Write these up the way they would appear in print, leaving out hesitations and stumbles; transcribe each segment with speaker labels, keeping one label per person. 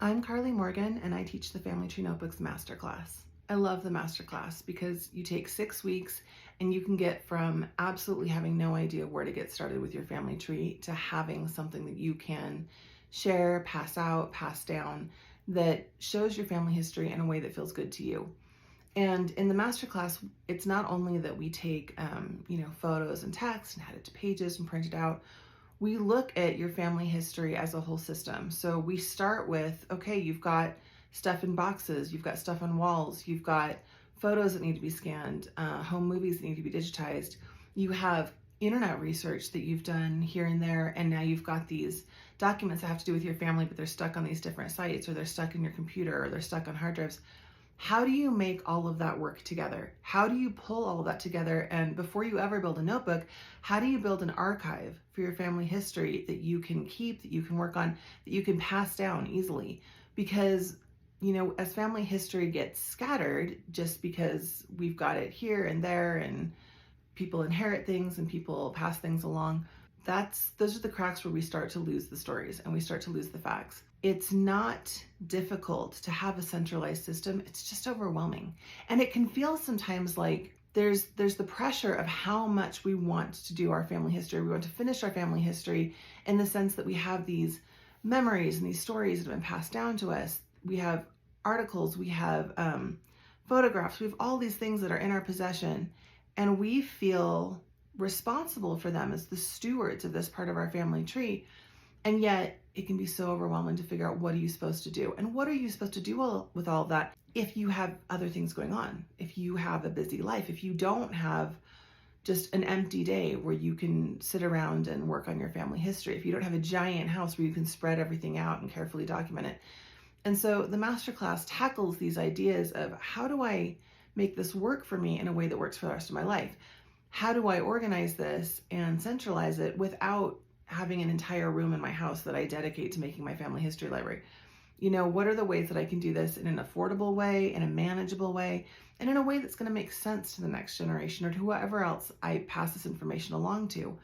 Speaker 1: I'm Carly Morgan, and I teach the Family Tree Notebooks Masterclass. I love the Masterclass because you take 6 weeks and you can get from absolutely having no idea where to get started with your family tree to having something that you can share, pass out, pass down that shows your family history in a way that feels good to you. And in the Masterclass, it's not only that we take, photos and text and add it to pages and print it out. We look at your family history as a whole system. So we start with, okay, you've got stuff in boxes, you've got stuff on walls, you've got photos that need to be scanned, home movies that need to be digitized. You have internet research that you've done here and there, and now you've got these documents that have to do with your family, but they're stuck on these different sites, or they're stuck in your computer, or they're stuck on hard drives. How do you make all of that work together? How do you pull all of that together? And before you ever build a notebook, how do you build an archive for your family history that you can keep, that you can work on, that you can pass down easily? Because, as family history gets scattered, just because we've got it here and there and people inherit things and people pass things along, those are the cracks where we start to lose the stories and we start to lose the facts. It's not difficult to have a centralized system. It's just overwhelming. And it can feel sometimes like there's the pressure of how much we want to do our family history. We want to finish our family history in the sense that we have these memories and these stories that have been passed down to us. We have articles, we have photographs, we have all these things that are in our possession, and we feel responsible for them as the stewards of this part of our family tree. And yet it can be so overwhelming to figure out, what are you supposed to do? And what are you supposed to do with all of that if you have other things going on? If you have a busy life, if you don't have just an empty day where you can sit around and work on your family history, if you don't have a giant house where you can spread everything out and carefully document it. And so the Masterclass tackles these ideas of, how do I make this work for me in a way that works for the rest of my life? How do I organize this and centralize it without having an entire room in my house that I dedicate to making my family history library? What are the ways that I can do this in an affordable way, in a manageable way, and in a way that's going to make sense to the next generation or to whoever else I pass this information along to?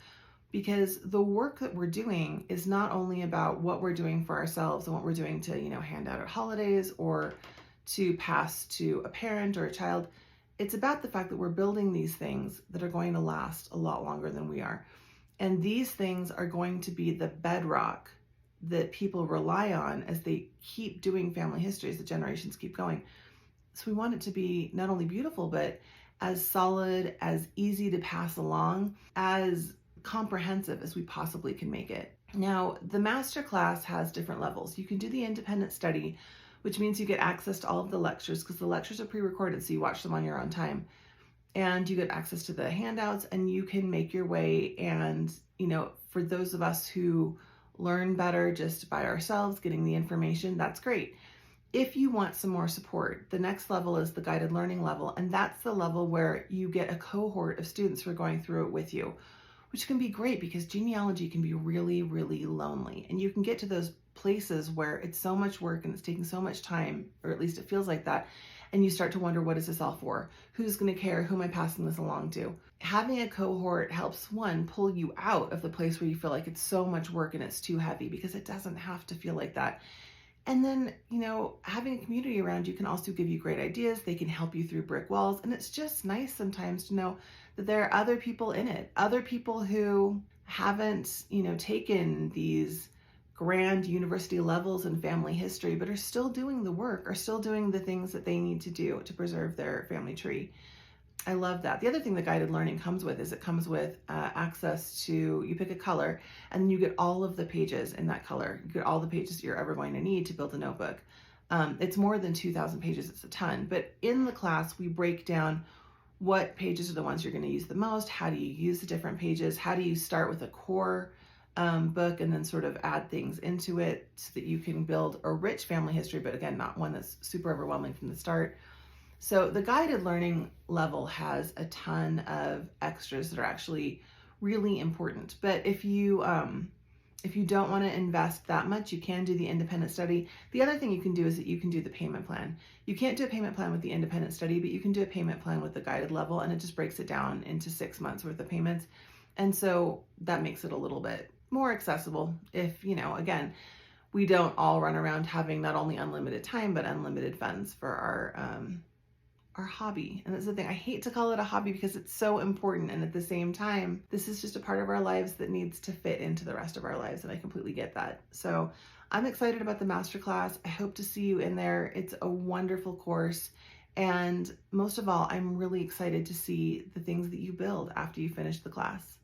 Speaker 1: Because the work that we're doing is not only about what we're doing for ourselves and what we're doing to, hand out at holidays or to pass to a parent or a child. It's about the fact that we're building these things that are going to last a lot longer than we are. And these things are going to be the bedrock that people rely on as they keep doing family histories, the generations keep going. So we want it to be not only beautiful, but as solid, as easy to pass along, as comprehensive as we possibly can make it. Now, the Masterclass has different levels. You can do the independent study, which means you get access to all of the lectures, because the lectures are pre-recorded, so you watch them on your own time. And you get access to the handouts, and you can make your way. And, for those of us who learn better just by ourselves, getting the information, that's great. If you want some more support, the next level is the guided learning level. And that's the level where you get a cohort of students who are going through it with you, which can be great because genealogy can be really, really lonely. And you can get to those places where it's so much work and it's taking so much time, or at least it feels like that. And you start to wonder, what is this all for? Who's going to care? Who am I passing this along to? Having a cohort helps, one, pull you out of the place where you feel like it's so much work and it's too heavy, because it doesn't have to feel like that. And then, having a community around you can also give you great ideas. They can help you through brick walls. And it's just nice sometimes to know that there are other people in it, other people who haven't, taken these grand university levels in family history, but are still doing the work, are still doing the things that they need to do to preserve their family tree. I love that. The other thing that guided learning comes with is it comes with access to, you pick a color and then you get all of the pages in that color. You get all the pages that you're ever going to need to build a notebook. It's more than 2,000 pages. It's a ton. But in the class, we break down what pages are the ones you're going to use the most. How do you use the different pages? How do you start with a core book and then sort of add things into it so that you can build a rich family history, but again, not one that's super overwhelming from the start. So the guided learning level has a ton of extras that are actually really important. But if you don't want to invest that much, you can do the independent study. The other thing you can do is that you can do the payment plan. You can't do a payment plan with the independent study, but you can do a payment plan with the guided level, and it just breaks it down into 6 months worth of payments. And so that makes it a little bit more accessible if, again, we don't all run around having not only unlimited time, but unlimited funds for our hobby. And that's the thing. I hate to call it a hobby because it's so important. And at the same time, this is just a part of our lives that needs to fit into the rest of our lives. And I completely get that. So I'm excited about the masterclass. I hope to see you in there. It's a wonderful course. And most of all, I'm really excited to see the things that you build after you finish the class.